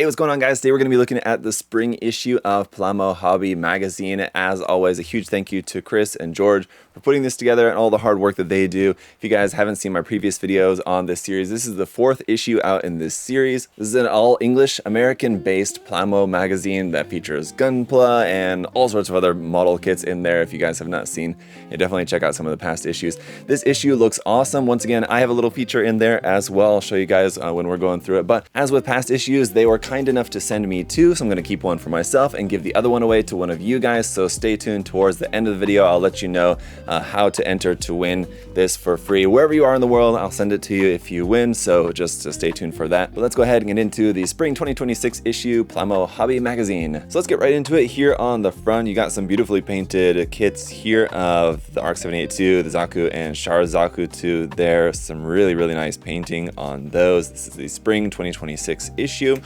Hey, what's going on, guys? Today we're going to be looking at the spring issue of Plamo Hobby Magazine. As always, a huge thank you to Chris and George for putting this together and all the hard work that they do. If you guys haven't seen my previous videos on this series, this is the 4th issue out in this series. This is an all-English, American-based Plamo magazine that features gunpla and all sorts of other model kits in there. If you guys have not seen it, definitely check out some of the past issues. This issue looks awesome. Once again, I have a little feature in there as well. I'll show you guys when we're going through it. But as with past issues, they were kind enough to send me two, so I'm going to keep one for myself and give the other one away to one of you guys. So stay tuned towards the end of the video. I'll let you know how to enter to win this for free. Wherever you are in the world, I'll send it to you if you win, so just stay tuned for that. But let's go ahead and get into the spring 2026 issue Plamo Hobby Magazine. So let's get right into it. Here on the front, you got some beautifully painted kits here of the ARC 782, the Zaku and Char Zaku 2 there. Some really nice painting on those. This is the spring 2026 issue.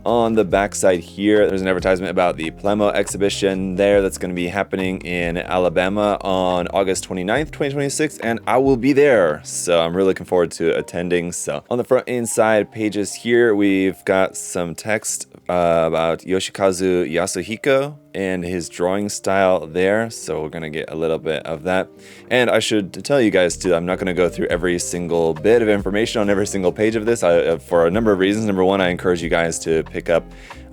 On the back side here, there's an advertisement about the Plamo exhibition there that's going to be happening in Alabama on August 29th, 2026, and I will be there, so I'm really looking forward to attending. So on the front inside pages here, we've got some text about Yoshikazu Yasuhiko and his drawing style there, so we're gonna get a little bit of that. And I should tell you guys too, I'm not gonna go through every single bit of information on every single page of this for a number of reasons. Number one, I encourage you guys to pick up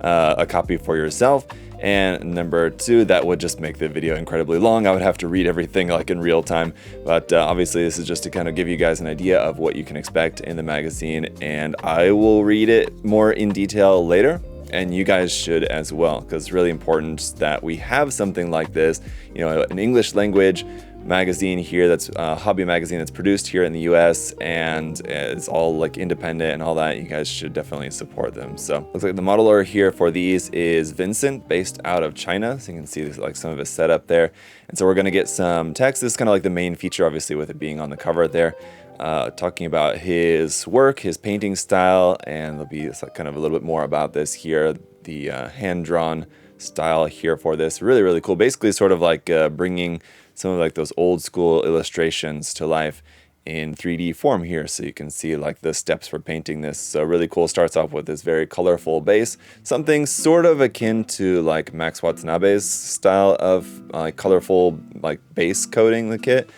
a copy for yourself, and number two, that would just make the video incredibly long. I would have to read everything like in real time, but obviously this is just to kind of give you guys an idea of what you can expect in the magazine, and I will read it more in detail later. And you guys should as well, because it's really important that we have something like this, you know, an English language magazine here that's a hobby magazine that's produced here in the US, and it's all like independent and all that. You guys should definitely support them. So looks like the modeler here for these is Vincent, based out of China. So you can see this, like some of his setup there. And so we're going to get some text. This is kind of like the main feature, obviously, with it being on the cover there. Talking about his work, his painting style, and there'll be kind of a little bit more about this here, the hand-drawn style here for this. Really cool. Basically sort of like bringing some of like those old school illustrations to life in 3D form here, so you can see like the steps for painting this. So really cool. Starts off with this very colorful base, something sort of akin to like Max Watanabe's style of colorful like base coating the kit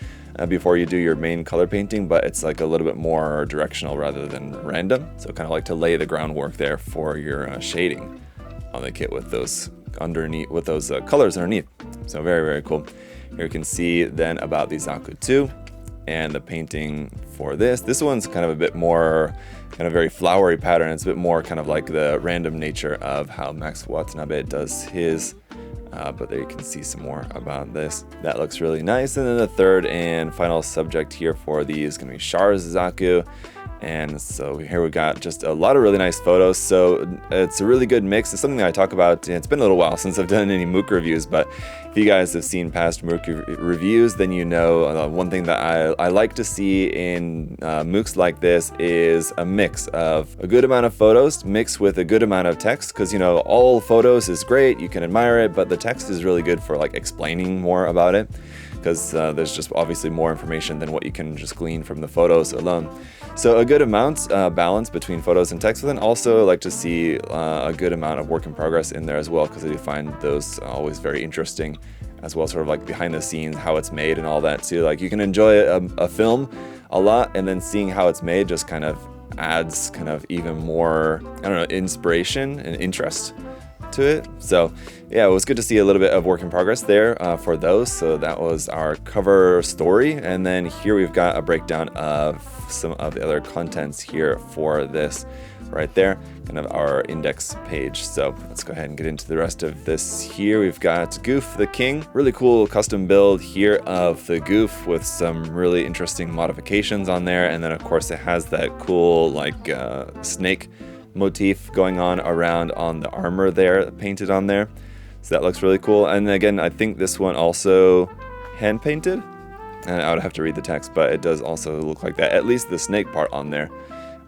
before you do your main color painting, but it's like a little bit more directional rather than random. So kind of like to lay the groundwork there for your shading on the kit with those underneath, with those colors underneath. So very cool. Here you can see then about the Zaku 2 and the painting for this. This one's kind of a bit more kind of very flowery pattern. It's a bit more kind of like the random nature of how Max Watanabe does his. But there you can see some more about this. That looks really nice. And then the third and final subject here for these is going to be Char's Zaku. And so here we got just a lot of really nice photos. So it's a really good mix. It's something that I talk about. It's been a little while since I've done any MOOC reviews, but if you guys have seen past MOOC reviews, then you know one thing that I like to see in MOOCs like this is a mix of a good amount of photos mixed with a good amount of text, because you know all photos is great, you can admire it, but the text is really good for like explaining more about it, because there's just obviously more information than what you can just glean from the photos alone. So a good amount balance between photos and text, but then also like to see a good amount of work in progress in there as well, because I do find those always very interesting as well, sort of like behind the scenes, how it's made and all that too. Like you can enjoy a film a lot, and then seeing how it's made just kind of adds kind of even more, I don't know, inspiration and interest to it. So yeah, it was good to see a little bit of work in progress there for those. So that was our cover story, and then here we've got a breakdown of some of the other contents here for this right there, kind of our index page. So let's go ahead and get into the rest of this here. We've got Goof the King, really cool custom build here of the Goof with some really interesting modifications on there, and then of course it has that cool like snake motif going on around on the armor there, painted on there. So that looks really cool. And again, I think this one also hand painted, and I would have to read the text, but it does also look like that, at least the snake part on there,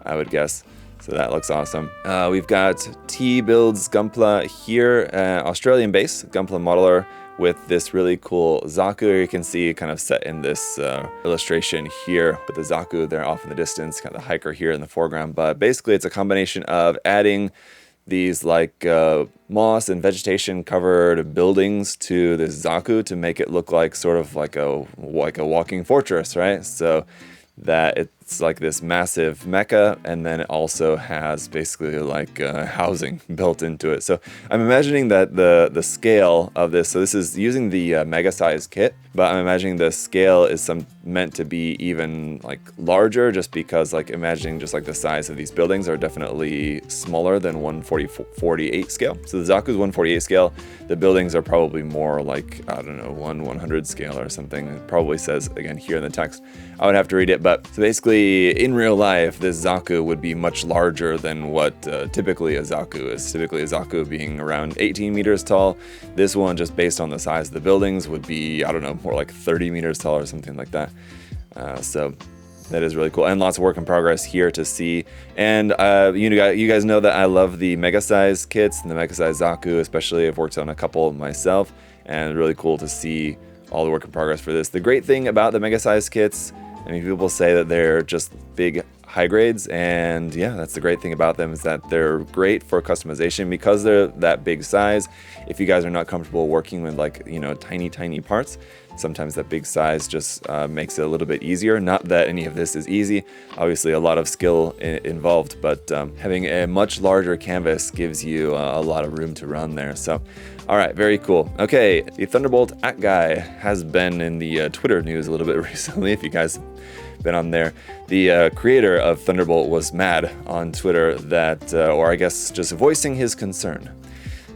I would guess. So that looks awesome. We've got T Builds Gunpla here, Australian base Gunpla modeler with this really cool Zaku. You can see kind of set in this illustration here with the Zaku there off in the distance, kind of the hiker here in the foreground. But basically it's a combination of adding these like moss and vegetation covered buildings to this Zaku to make it look like sort of like a walking fortress, right? So that it's like this massive mecha, and then it also has basically like housing built into it. So I'm imagining that the scale of this, so this is using the mega size kit, but I'm imagining the scale is meant to be even like larger, just because like imagining just like the size of these buildings are definitely smaller than 148 scale. So the Zaku's 148 scale, the buildings are probably more like, I don't know, 100 scale or something. It probably says again here in the text. I would have to read it, but so basically in real life, this Zaku would be much larger than what typically a Zaku is. Typically a Zaku being around 18 meters tall. This one, just based on the size of the buildings, would be, I don't know, more like 30 meters tall or something like that. So that is really cool, and lots of work in progress here to see. And you guys know that I love the mega size kits and the mega size Zaku, especially. I've worked on a couple myself, and really cool to see all the work in progress for this. The great thing about the mega size kits, I mean, people say that they're just big high grades, and yeah, that's the great thing about them, is that they're great for customization because they're that big size. If you guys are not comfortable working with like, you know, tiny parts, sometimes that big size just makes it a little bit easier. Not that any of this is easy, obviously a lot of skill involved, but having a much larger canvas gives you a lot of room to run there. So all right, very cool. Okay, the Thunderbolt at guy has been in the Twitter news a little bit recently, if you guys have been on there. The creator of Thunderbolt was mad on Twitter that, or I guess just voicing his concern,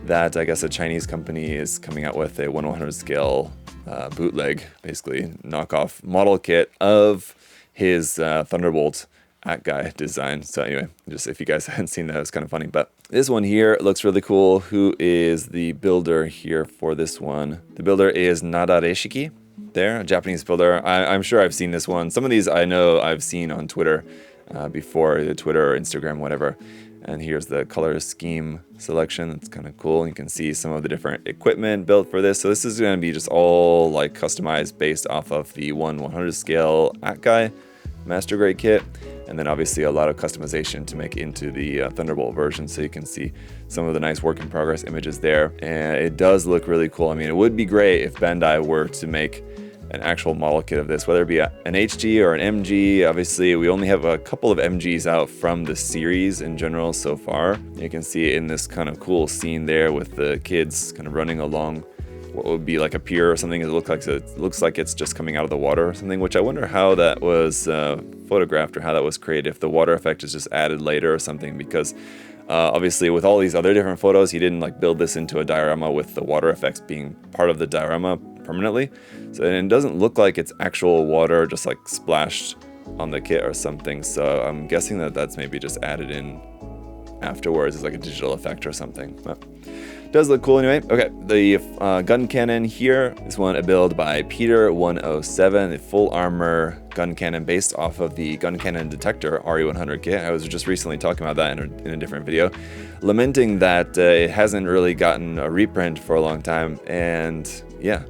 that I guess a Chinese company is coming out with a 1/100 scale bootleg, basically knockoff model kit of his Thunderbolt at guy design. So anyway, just if you guys hadn't seen that, it was kind of funny. But this one here looks really cool. Who is the builder here for this one? The builder is Nadareshiki. There, a Japanese builder. I'm sure I've seen this one. Some of these I know I've seen on Twitter before, either Twitter or Instagram, whatever. And here's the color scheme selection. It's kind of cool. You can see some of the different equipment built for this. So this is going to be just all like customized based off of the 1/100 scale Akai master grade kit. And then obviously a lot of customization to make into the Thunderbolt version. So you can see some of the nice work in progress images there. And it does look really cool. I mean, it would be great if Bandai were to make an actual model kit of this, whether it be an HG or an MG. Obviously, we only have a couple of MGs out from the series in general so far. You can see in this kind of cool scene there with the kids kind of running along what would be like a pier or something. It looks like it's just coming out of the water or something, which I wonder how that was photographed or how that was created. If the water effect is just added later or something, because obviously with all these other different photos, he didn't like build this into a diorama with the water effects being part of the diorama permanently. So it doesn't look like it's actual water just like splashed on the kit or something. So I'm guessing that that's maybe just added in afterwards as like a digital effect or something. But it does look cool anyway. Okay, the gun cannon here is a build by Peter 107, the full armor gun cannon based off of the gun cannon detector RE100 kit. I was just recently talking about that in a different video, lamenting that it hasn't really gotten a reprint for a long time. And yeah,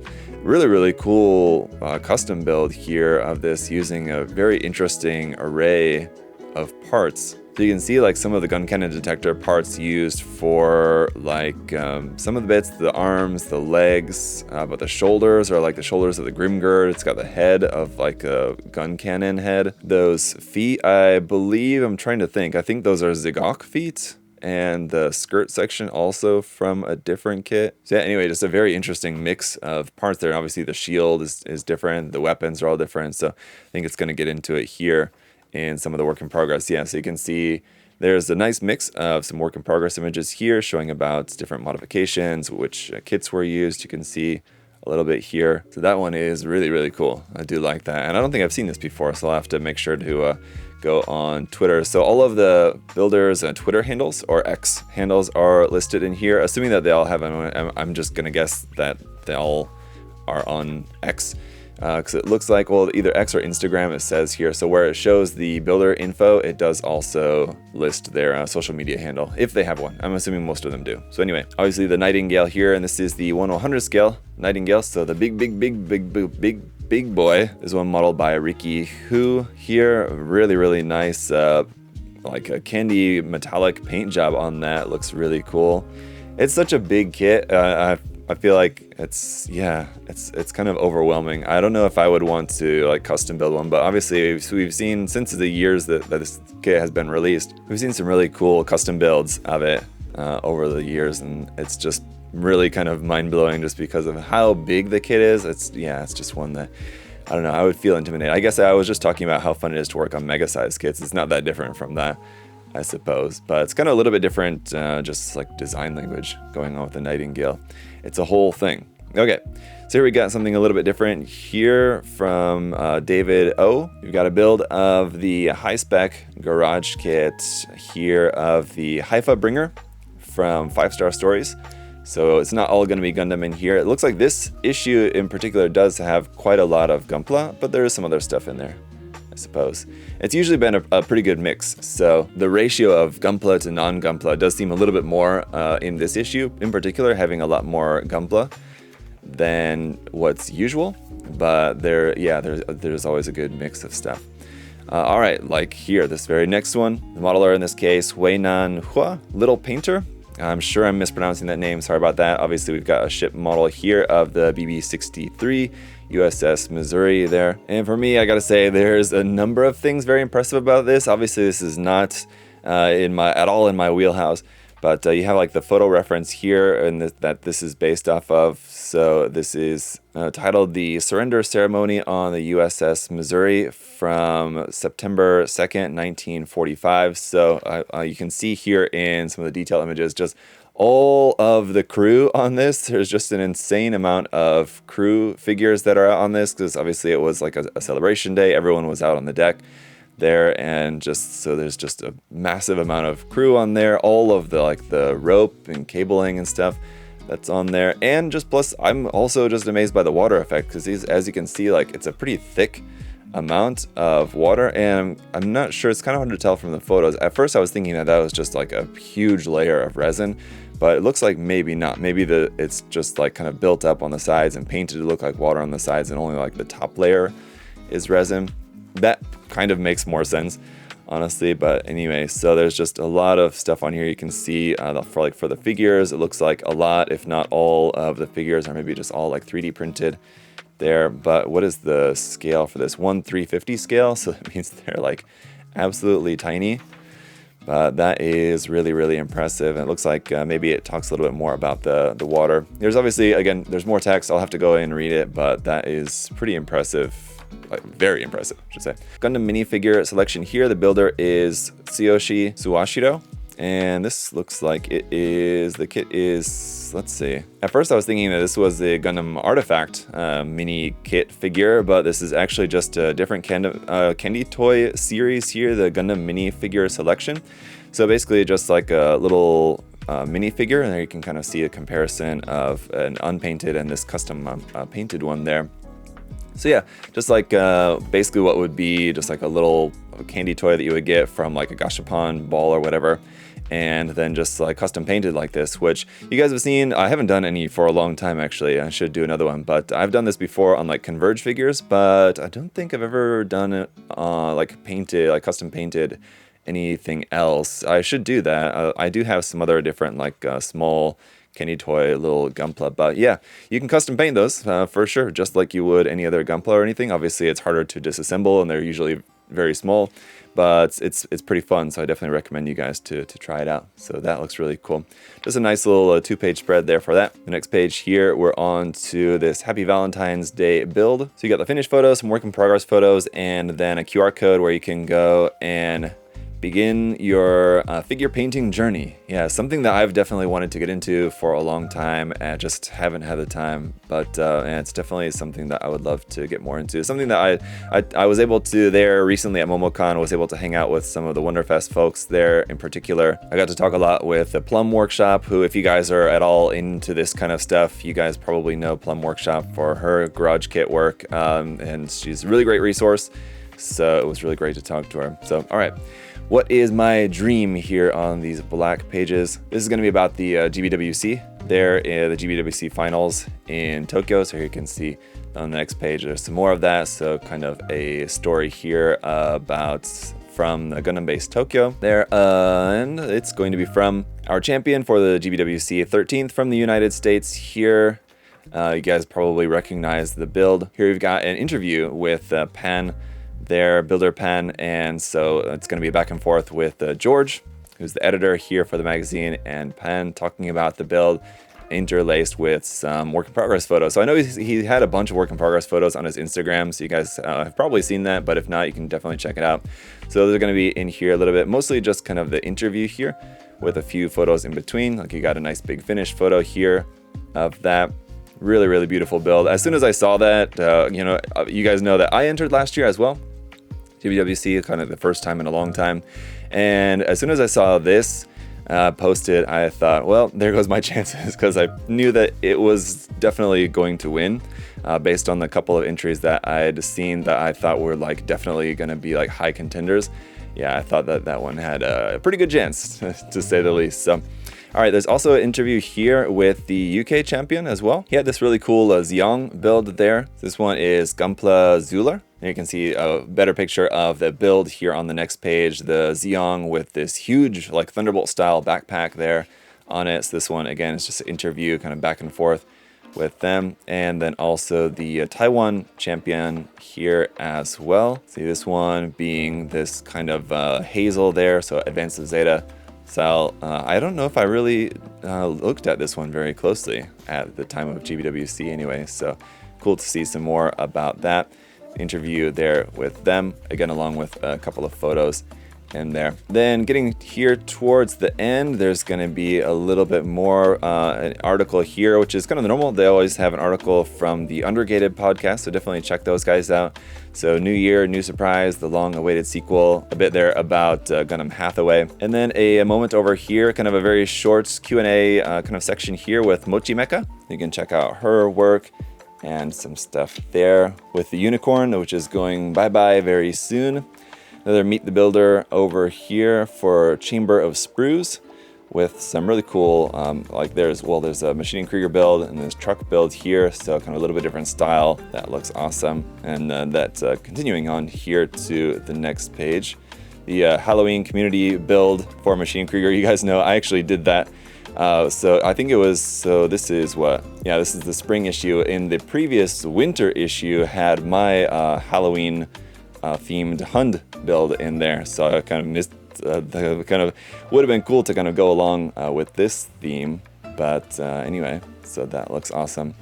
really cool custom build here of this using a very interesting array of parts. So you can see like some of the gun cannon detector parts used for like some of the bits, the arms, the legs, but the shoulders are like the shoulders of the Grimgird. It's got the head of like a gun cannon head. Those feet, I believe, I'm trying to think, I think those are Zigok feet. And the skirt section also from a different kit. So yeah, anyway, just a very interesting mix of parts there. Obviously the shield is different, the weapons are all different. So I think it's going to get into it here in some of the work in progress. Yeah, so you can see there's a nice mix of some work in progress images here showing about different modifications, which kits were used. You can see a little bit here. So that one is really cool. I do like that. And I don't think I've seen this before, so I'll have to make sure to go on Twitter. So all of the builders' Twitter handles or X handles are listed in here, assuming that they all have them. I'm just gonna guess that they all are on X, because it looks like, well, either X or Instagram it says here. So where it shows the builder info, it does also list their social media handle, if they have one. I'm assuming most of them do. So anyway, obviously the Nightingale here, and this is the 1/100 scale Nightingale, so the big boy is one modeled by Riki Hu here. Really nice, like a candy metallic paint job on that. Looks really cool. It's such a big kit. I feel like it's kind of overwhelming. I don't know if I would want to like custom build one, but obviously we've seen since the years that this kit has been released, we've seen some really cool custom builds of it over the years, and it's just really kind of mind-blowing just because of how big the kit is. It's just one that, I don't know, I would feel intimidated. I guess I was just talking about how fun it is to work on mega size kits. It's not that different from that, I suppose, but it's kind of a little bit different, just like design language going on with the Nightingale. It's a whole thing. Okay, so here we got something a little bit different here from David O. We've got a build of the high-spec garage kit here of the Haifa Bringer from 5 Star Stories. So it's not all going to be Gundam in here. It looks like this issue in particular does have quite a lot of gunpla, but there is some other stuff in there, I suppose. It's usually been a pretty good mix. So the ratio of gunpla to non-gunpla does seem a little bit more in this issue, in particular, having a lot more gunpla than what's usual. But there's always a good mix of stuff. All right, like here, this very next one, the modeler in this case, Weinan Hua, Little Painter. I'm sure I'm mispronouncing that name, sorry about that. Obviously, we've got a ship model here of the BB-63 USS Missouri there. And for me, I gotta say, there's a number of things very impressive about this. Obviously, this is not at all in my wheelhouse, but you have like the photo reference here and that this is based off of. So this is titled The Surrender Ceremony on the USS Missouri from September 2nd, 1945. So you can see here in some of the detail images just all of the crew on this. There's just an insane amount of crew figures that are on this because obviously it was like a celebration day. Everyone was out on the deck there, and just so there's just a massive amount of crew on there. All of the rope and cabling and stuff that's on there, and just plus I'm also just amazed by the water effect because as you can see, like it's a pretty thick amount of water, and I'm not sure, it's kind of hard to tell from the photos. At first I was thinking that was just like a huge layer of resin, but it looks like maybe not. Maybe it's just like kind of built up on the sides and painted to look like water on the sides, and only like the top layer is resin. That kind of makes more sense, honestly. But anyway, so there's just a lot of stuff on here. You can see for the figures, it looks like a lot, if not all of the figures, or maybe just all like 3D printed there. But what is the scale for this? 1/350 scale, so that means they're like absolutely tiny. But that is really, really impressive. And it looks like maybe it talks a little bit more about the water. There's obviously, again, there's more text. I'll have to go in and read it, but that is pretty impressive. Like, very impressive, I should say. Gundam minifigure selection here. The builder is Tsuyoshi Suwashiro. And this looks like the kit is, let's see. At first I was thinking that this was the Gundam Artifact mini kit figure, but this is actually just a different candy toy series here, the Gundam mini figure selection. So basically just like a little mini figure, and there you can kind of see a comparison of an unpainted and this custom painted one there. So yeah, just like basically what would be just like a little candy toy that you would get from like a gashapon ball or whatever, and then just like custom painted like this, which you guys have seen. I haven't done any for a long time, actually. I should do another one, but I've done this before on like Converge figures, but I don't think I've ever done it like painted, like custom painted anything else. I should do that. I do have some other different like small candy toy little gunpla, but yeah, you can custom paint those for sure, just like you would any other gunpla or anything. Obviously it's harder to disassemble and they're usually very small, but it's pretty fun, so I definitely recommend you guys to try it out. So that looks really cool. Just a nice little 2-page spread there for that. The next page here, we're on to this Happy Valentine's Day build. So you got the finished photos, some work in progress photos, and then a QR code where you can go and begin your figure painting journey. Yeah, something that I've definitely wanted to get into for a long time and just haven't had the time, but and it's definitely something that I would love to get more into. Something that I was able to there recently at MomoCon, was able to hang out with some of the Wonderfest folks there in particular. I got to talk a lot with the Plum Workshop, who, if you guys are at all into this kind of stuff, you guys probably know Plum Workshop for her garage kit work, and she's a really great resource, so it was really great to talk to her. So all right, what is my dream here on these black pages? This is going to be about the GBWC. There, the GBWC finals in Tokyo. So here you can see on the next page, there's some more of that. So kind of a story here about from the Gundam base Tokyo there, and it's going to be from our champion for the GBWC 13th from the United States here. You guys probably recognize the build. Here we've got an interview with Pan, their builder Pan, and so it's going to be back and forth with George, who's the editor here for the magazine, and Pan talking about the build, interlaced with some work in progress photos. So I know he had a bunch of work in progress photos on his Instagram, so you guys have probably seen that, but if not, you can definitely check it out. So they're going to be in here a little bit, mostly just kind of the interview here with a few photos in between. Like you got a nice big finished photo here of that. Really, really beautiful build. As soon as I saw that, you guys know that I entered last year as well. GBWC, kind of the first time in a long time. And as soon as I saw this posted, I thought, well, there goes my chances, because I knew that it was definitely going to win based on the couple of entries that I had seen that I thought were like definitely going to be like high contenders. Yeah, I thought that that one had a pretty good chance, to say the least. So, all right, there's also an interview here with the UK champion as well. He had this really cool Zeong build there. This one is Gunpla Zuler. And you can see a better picture of the build here on the next page. The Zeong with this huge, like Thunderbolt style backpack there on it. So this one, again, is just an interview kind of back and forth with them. And then also the Taiwan champion here as well. See this one being this kind of Hazel there, so Advanced Zeta. So I don't know if I really looked at this one very closely at the time of GBWC anyway. So cool to see some more about that interview there with them, again, along with a couple of photos in there. Then getting here towards the end, there's going to be a little bit more an article here, which is kind of the normal. They always have an article from the Undergated podcast, so definitely check those guys out. So new year, new surprise, the long-awaited sequel, a bit there about Gundam Hathaway. And then a moment over here, kind of a very short Q&A kind of section here with Mochi Mecha. You can check out her work and some stuff there with the unicorn, which is going bye-bye very soon. Another Meet the Builder over here for Chamber of Sprues with some really cool, like there's a Machining Krieger build and there's truck build here, so kind of a little bit different style. That looks awesome. And that's continuing on here to the next page. The Halloween community build for Machining Krieger. You guys know I actually did that. So I think it was, so this is what? Yeah, this is the spring issue. In the previous winter issue had my Halloween themed Hund build in there. So I kind of missed the kind of, would have been cool to kind of go along with this theme. But anyway, so that looks awesome.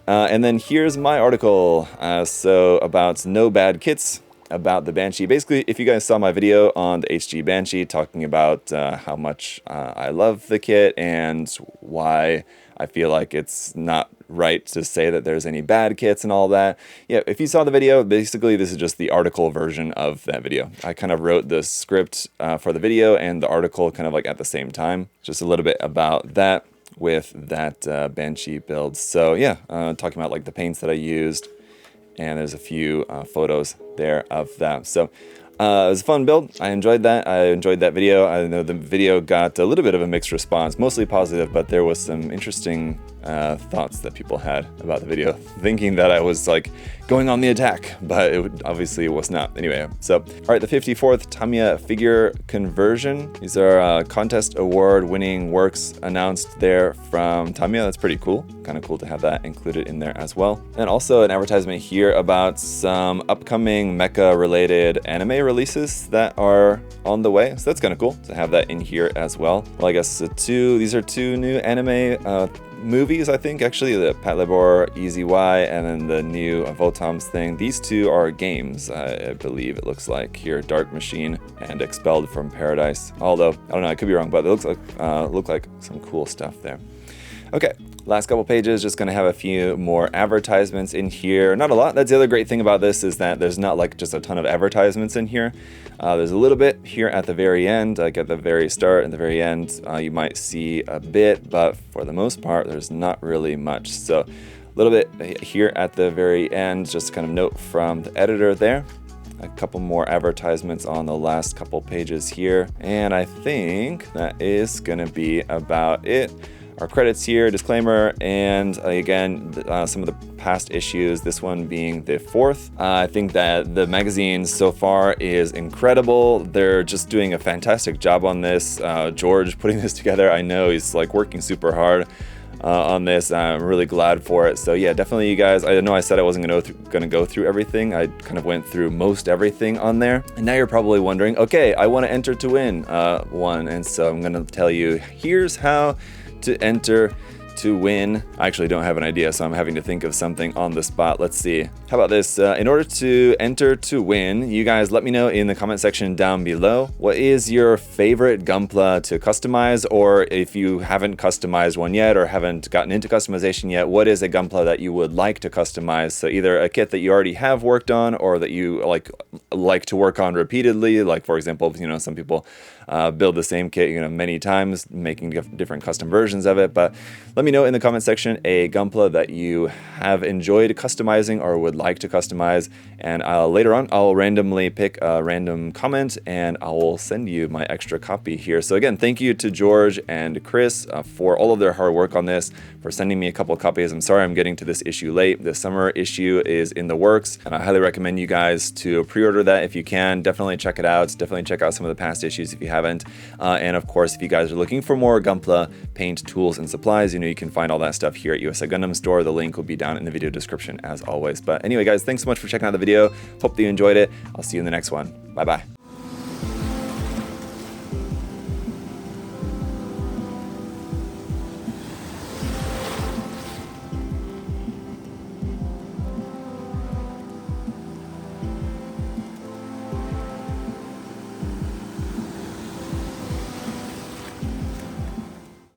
And then here's my article. So about no bad kits, about the Banshee. Basically, if you guys saw my video on the HG Banshee talking about how much I love the kit and why I feel like it's not right to say that there's any bad kits and all that. Yeah, if you saw the video, basically this is just the article version of that video. I kind of wrote the script for the video and the article kind of like at the same time. Just a little bit about that with that Banshee build. So yeah, talking about like the paints that I used, and there's a few photos there of that. So it was a fun build. I enjoyed that. I enjoyed that video. I know the video got a little bit of a mixed response, mostly positive, but there was some interesting thoughts that people had about the video, thinking that I was like going on the attack, but obviously it was not. Anyway, so all right, the 54th Tamiya figure conversion. These are contest award winning works announced there from Tamiya. That's pretty cool. Kind of cool to have that included in there as well. And also an advertisement here about some upcoming mecha related anime releases that are on the way. So that's kind of cool to have that in here as well. Well, I guess these are two new anime movies, I think, actually, the Pat Labor Easy Y and then the new Votom's thing. These two are games, I believe it looks like here, Dark Machine and Expelled from Paradise. Although, I don't know, I could be wrong, but it looks like look like some cool stuff there. Okay, last couple pages, just gonna have a few more advertisements in here. Not a lot. That's the other great thing about this, is that there's not like just a ton of advertisements in here. There's a little bit here at the very end, like at the very start and the very end, you might see a bit, but for the most part, there's not really much. So a little bit here at the very end, just kind of note from the editor there. A couple more advertisements on the last couple pages here. And I think that is gonna be about it. our credits here, disclaimer, and again, some of the past issues, this one being the 4th. I think that the magazine so far is incredible. They're just doing a fantastic job on this. George putting this together, I know he's like working super hard on this. I'm really glad for it. So yeah, definitely you guys, I know I said I wasn't gonna go through everything. I kind of went through most everything on there. And now you're probably wondering, okay, I want to enter to win one. And so I'm gonna tell you, here's how to enter to win. I actually don't have an idea, so I'm having to think of something on the spot. Let's see. How about this? In order to enter to win, you guys let me know in the comment section down below, what is your favorite gunpla to customize? Or if you haven't customized one yet or haven't gotten into customization yet, what is a gunpla that you would like to customize? So either a kit that you already have worked on or that you like to work on repeatedly. Like for example, you know, some people build the same kit, you know, many times, making different custom versions of it. But let me know in the comment section a gunpla that you have enjoyed customizing or would like to customize, and later on I'll randomly pick a random comment and I will send you my extra copy here. So again, thank you to George and Chris for all of their hard work on this, for sending me a couple of copies. I'm sorry I'm getting to this issue late. The summer issue is in the works, and I highly recommend you guys to pre-order that if you can. Definitely check it out. Definitely check out some of the past issues if you haven't. And of course, if you guys are looking for more gunpla paint, tools, and supplies, you know, you can find all that stuff here at USA Gundam Store. The link will be down in the video description as always. But anyway, guys, thanks so much for checking out the video. Hope that you enjoyed it. I'll see you in the next one. Bye-bye.